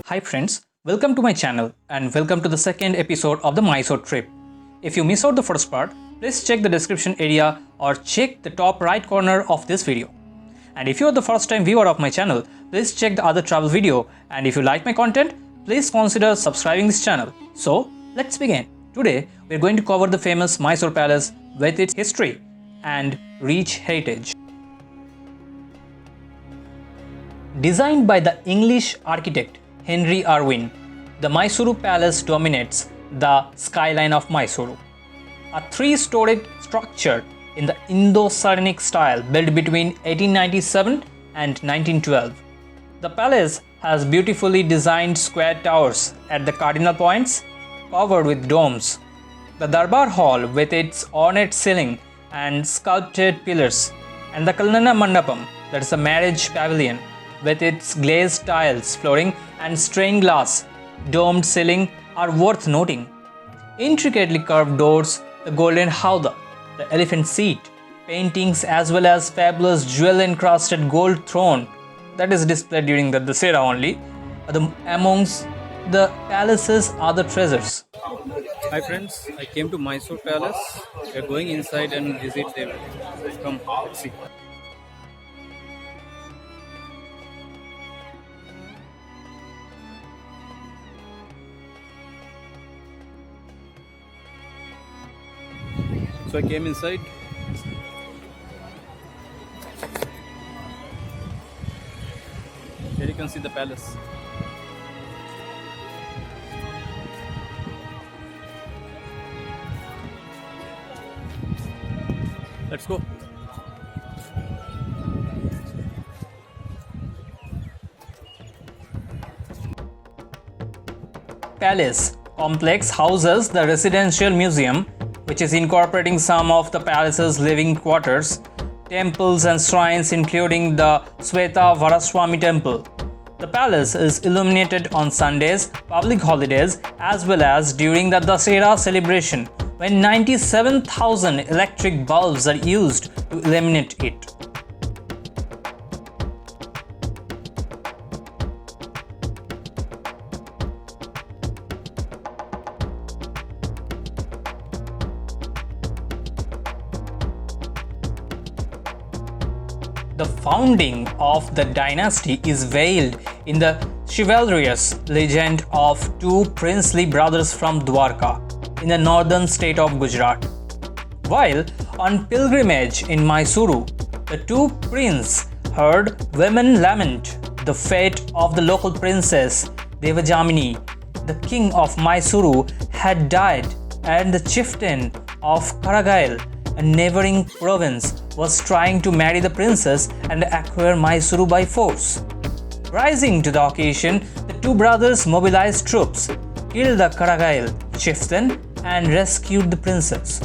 Hi friends, welcome to my channel and welcome to the second episode of the Mysore trip. If you missed out the first part, please check the description area or check the top right corner of this video. And if you are the first time viewer of my channel, please check the other travel video, and if you like my content, please consider subscribing this channel. So, let's begin. Today, we are going to cover the famous Mysore Palace with its history and rich heritage. Designed by the English architect Henry Irwin, the Mysuru Palace dominates the skyline of Mysuru. A three-storied structure in the Indo-Saracenic style built between 1897 and 1912. The palace has beautifully designed square towers at the cardinal points covered with domes. The Darbar Hall with its ornate ceiling and sculpted pillars, and the Kalnana Mandapam, that is the marriage pavilion, with its glazed tiles, flooring and stained glass domed ceiling are worth noting. Intricately carved doors, the golden howdah, the elephant seat, paintings as well as fabulous jewel encrusted gold throne that is displayed during the Dasera only amongst the palace's other treasures. Hi friends, I came to Mysore Palace. We are going inside and visit them. Come, let's see. So I came inside. Here you can see the palace. Let's go. Palace complex houses the residential museum, which is incorporating some of the palace's living quarters, temples and shrines including the Sweta Varaswamy temple. The palace is illuminated on Sundays, public holidays as well as during the Dasera celebration, when 97,000 electric bulbs are used to illuminate it. The founding of the dynasty is veiled in the chivalrous legend of two princely brothers from Dwarka in the northern state of Gujarat. While on pilgrimage in Mysuru, the two princes heard women lament the fate of the local princess Devajamini. The king of Mysuru had died, and the chieftain of Karagail, a neighboring province, was trying to marry the princess and acquire Mysuru by force. Rising to the occasion, the two brothers mobilized troops, killed the Karagail chieftain, and rescued the princess.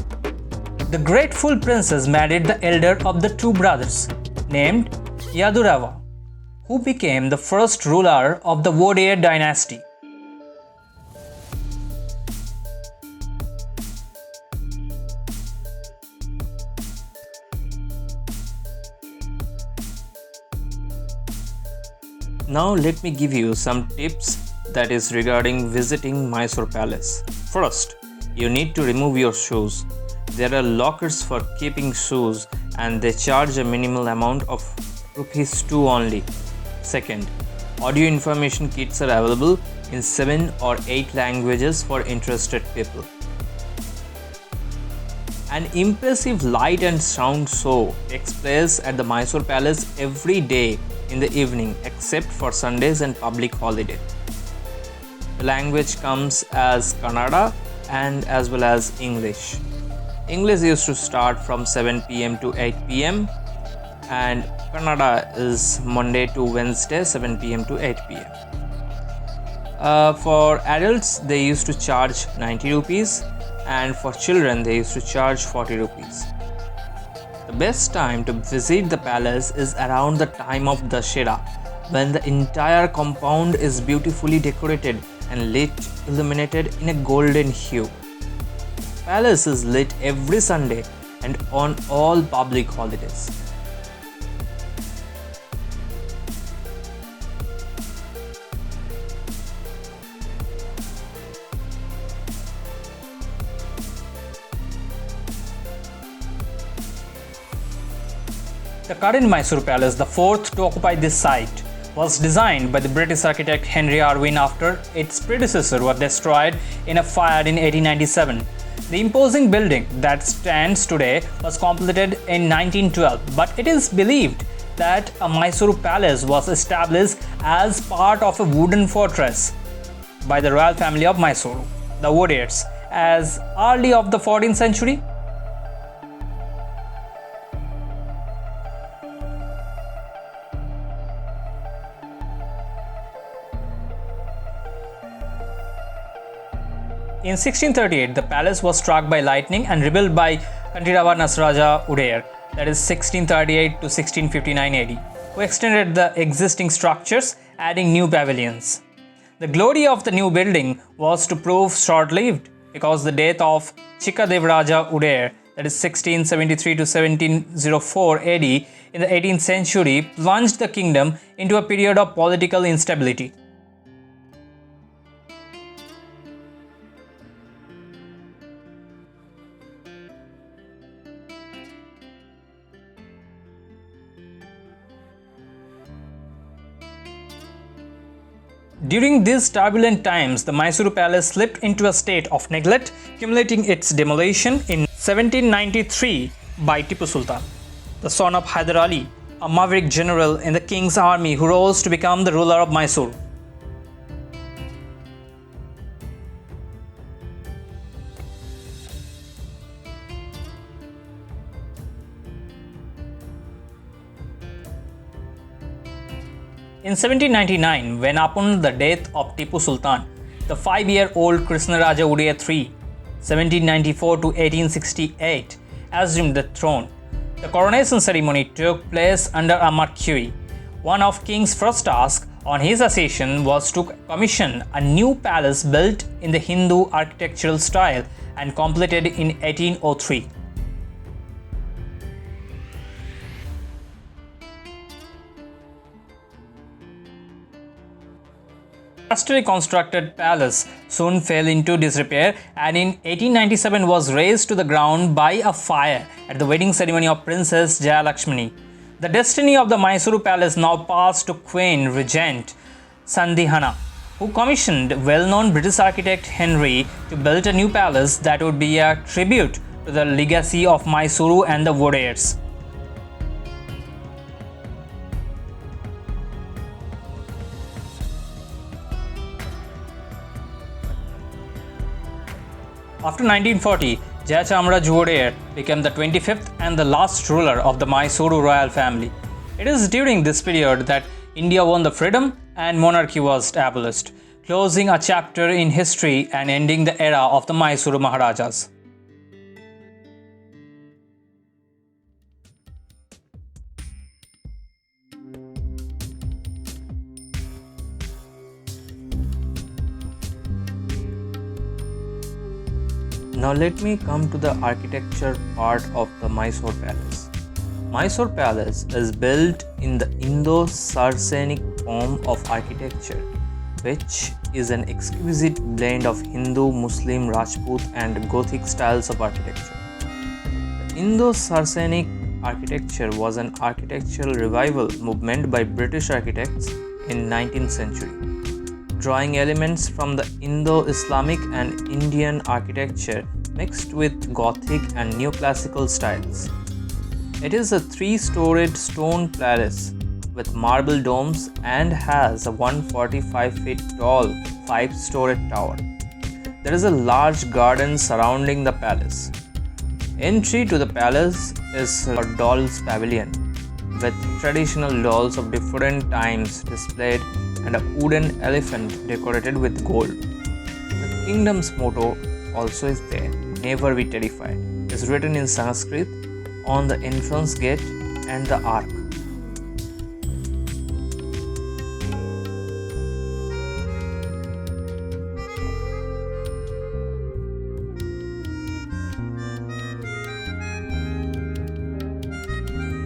The grateful princess married the elder of the two brothers, named Yadurava, who became the first ruler of the Vodaya dynasty. Now let me give you some tips that is regarding visiting Mysore Palace. First, you need to remove your shoes. There are lockers for keeping shoes and they charge a minimal amount of ₹2 only. Second, audio information kits are available in 7 or 8 languages for interested people. An impressive light and sound show takes place at the Mysore Palace every day in the evening except for Sundays and public holiday. The language comes as Kannada and as well as English. English used to start from 7 p.m. to 8 p.m. and Kannada is Monday to Wednesday 7 p.m. to 8 p.m. For adults they used to charge 90 rupees and for children they used to charge 40 rupees. The best time to visit the palace is around the time of Dasera, when the entire compound is beautifully decorated and illuminated in a golden hue. The palace is lit every Sunday and on all public holidays. The current Mysuru Palace, the fourth to occupy this site, was designed by the British architect Henry Irwin after its predecessor was destroyed in a fire in 1897. The imposing building that stands today was completed in 1912, but it is believed that a Mysuru Palace was established as part of a wooden fortress by the royal family of Mysuru, the Wodeyars, as early of the 14th century. In 1638, the palace was struck by lightning and rebuilt by Kantirava Nasraja Udayar, that is 1638 to 1659 AD, who extended the existing structures, adding new pavilions. The glory of the new building was to prove short-lived because the death of Chikadevaraja Udayar, that is 1673 to 1704 AD, in the 18th century plunged the kingdom into a period of political instability. During these turbulent times, the Mysuru Palace slipped into a state of neglect, culminating its demolition in 1793 by Tipu Sultan, the son of Hyder Ali, a maverick general in the king's army who rose to become the ruler of Mysore. In 1799, when upon the death of Tipu Sultan, the 5-year-old Krishnaraja Udaya III, 1794 to 1868, assumed the throne. The coronation ceremony took place under a mercury. One of king's first tasks on his accession was to commission a new palace built in the Hindu architectural style and completed in 1803. Castily constructed palace soon fell into disrepair and in 1897 was razed to the ground by a fire at the wedding ceremony of Princess Jayalakshmi. The destiny of the Mysuru Palace now passed to Queen Regent Sandhihana, who commissioned well-known British architect Henry to build a new palace that would be a tribute to the legacy of Mysuru and the Wodeyars. After 1940, Jayachamraj Wodeyar became the 25th and the last ruler of the Mysuru royal family. It is during this period that India won the freedom and monarchy was abolished, closing a chapter in history and ending the era of the Mysuru Maharajas. Now let me come to the architecture part of the Mysore Palace. Mysore Palace is built in the Indo-Saracenic form of architecture, which is an exquisite blend of Hindu, Muslim, Rajput and Gothic styles of architecture. The Indo-Saracenic architecture was an architectural revival movement by British architects in 19th century, drawing elements from the Indo-Islamic and Indian architecture mixed with Gothic and Neoclassical styles. It is a 3-storied stone palace with marble domes and has a 145 feet tall 5-storied tower. There is a large garden surrounding the palace. Entry to the palace is a doll's pavilion with traditional dolls of different times displayed and a wooden elephant decorated with gold. The kingdom's motto also is there, "Never be terrified." It is written in Sanskrit on the entrance gate and the arch.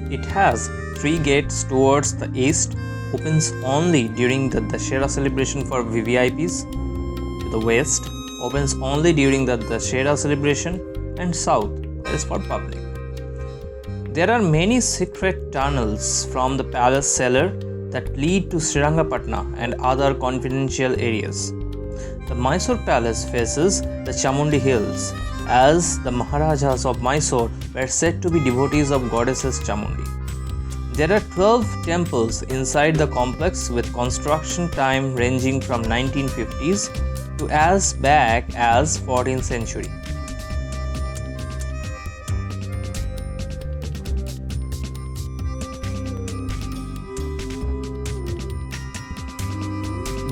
It has 3 gates towards the east, opens only during the Dussehra celebration for VVIPs, to the west, opens only during the Dussehra celebration, and south is for public. There are many secret tunnels from the palace cellar that lead to Srirangapatna and other confidential areas. The Mysore Palace faces the Chamundi Hills, as the Maharajas of Mysore were said to be devotees of goddesses Chamundi. There are 12 temples inside the complex with construction time ranging from 1950s to as back as 14th century.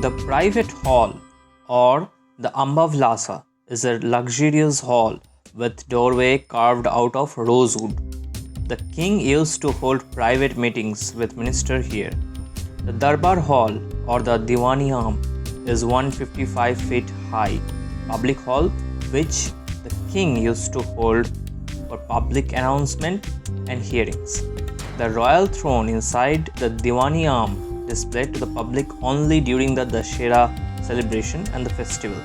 The private hall or the Ambi Vilas is a luxurious hall with doorway carved out of rosewood. The king used to hold private meetings with ministers here. The Darbar Hall or the Diwani Arm is 155 feet high public hall which the king used to hold for public announcement and hearings. The royal throne inside the Diwani Arm displayed to the public only during the Dashera celebration and the festival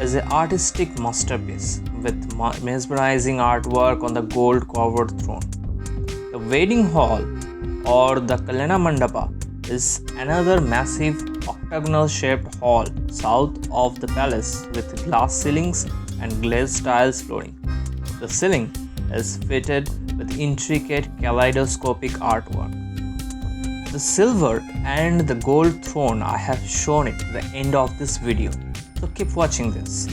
is an artistic masterpiece with mesmerizing artwork on the gold covered throne. The wedding hall or the Kalyana Mandapa is another massive octagonal shaped hall south of the palace with glass ceilings and glazed tiles flooring. The ceiling is fitted with intricate kaleidoscopic artwork. The silver and the gold throne I have shown it at the end of this video, so keep watching this.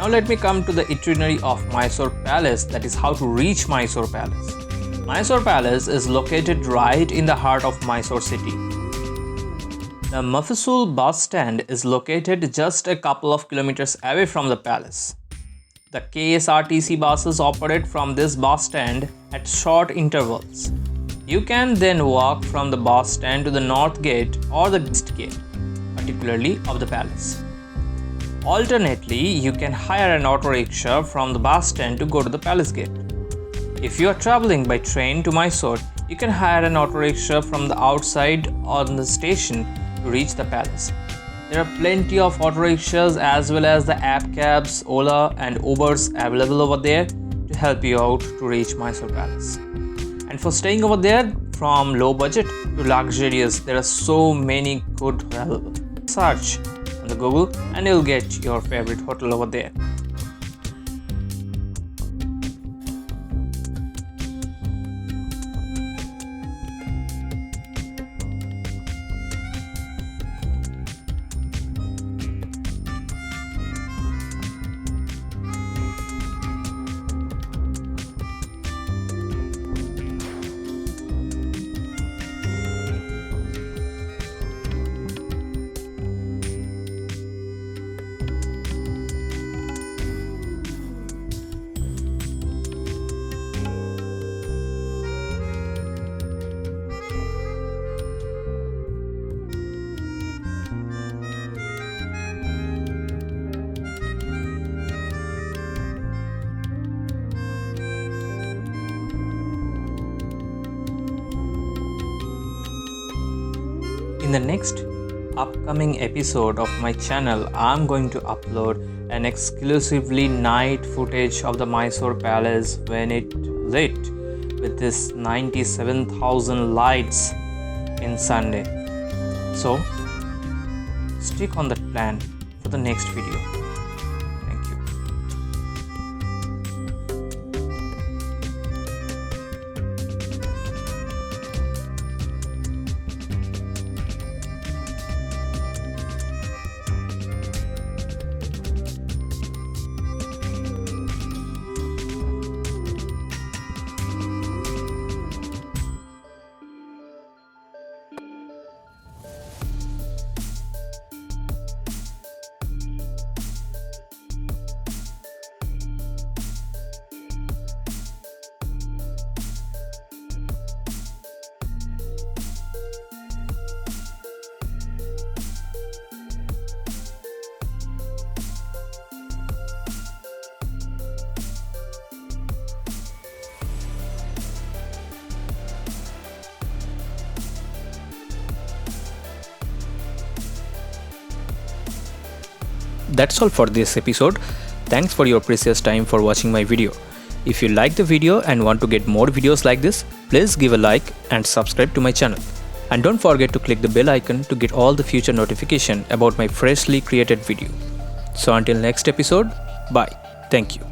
Now let me come to the itinerary of Mysore Palace, that is how to reach Mysore Palace. Mysore Palace is located right in the heart of Mysore city. The Mufesal Bus stand is located just a couple of kilometers away from the palace. The KSRTC buses operate from this bus stand at short intervals. You can then walk from the bus stand to the north gate or the east gate, particularly of the palace. Alternately, you can hire an auto rickshaw from the bus stand to go to the palace gate. If you are traveling by train to Mysore, you can hire an auto rickshaw from the outside on the station to reach the palace. There are plenty of auto rickshaws as well as the app cabs, Ola and Ubers available over there to help you out to reach Mysore Palace. And for staying over there, from low budget to luxurious, there are so many good available. Search on the Google and you'll get your favorite hotel over there. In the next upcoming episode of my channel, I'm going to upload an exclusively night footage of the Mysore Palace when it lit with this 97,000 lights in Sunday. So stick on that plan for the next video. Thank you. That's all for this episode. Thanks for your precious time for watching my video. If you like the video and want to get more videos like this, please give a like and subscribe to my channel. And don't forget to click the bell icon to get all the future notification about my freshly created video. So until next episode, bye. Thank you.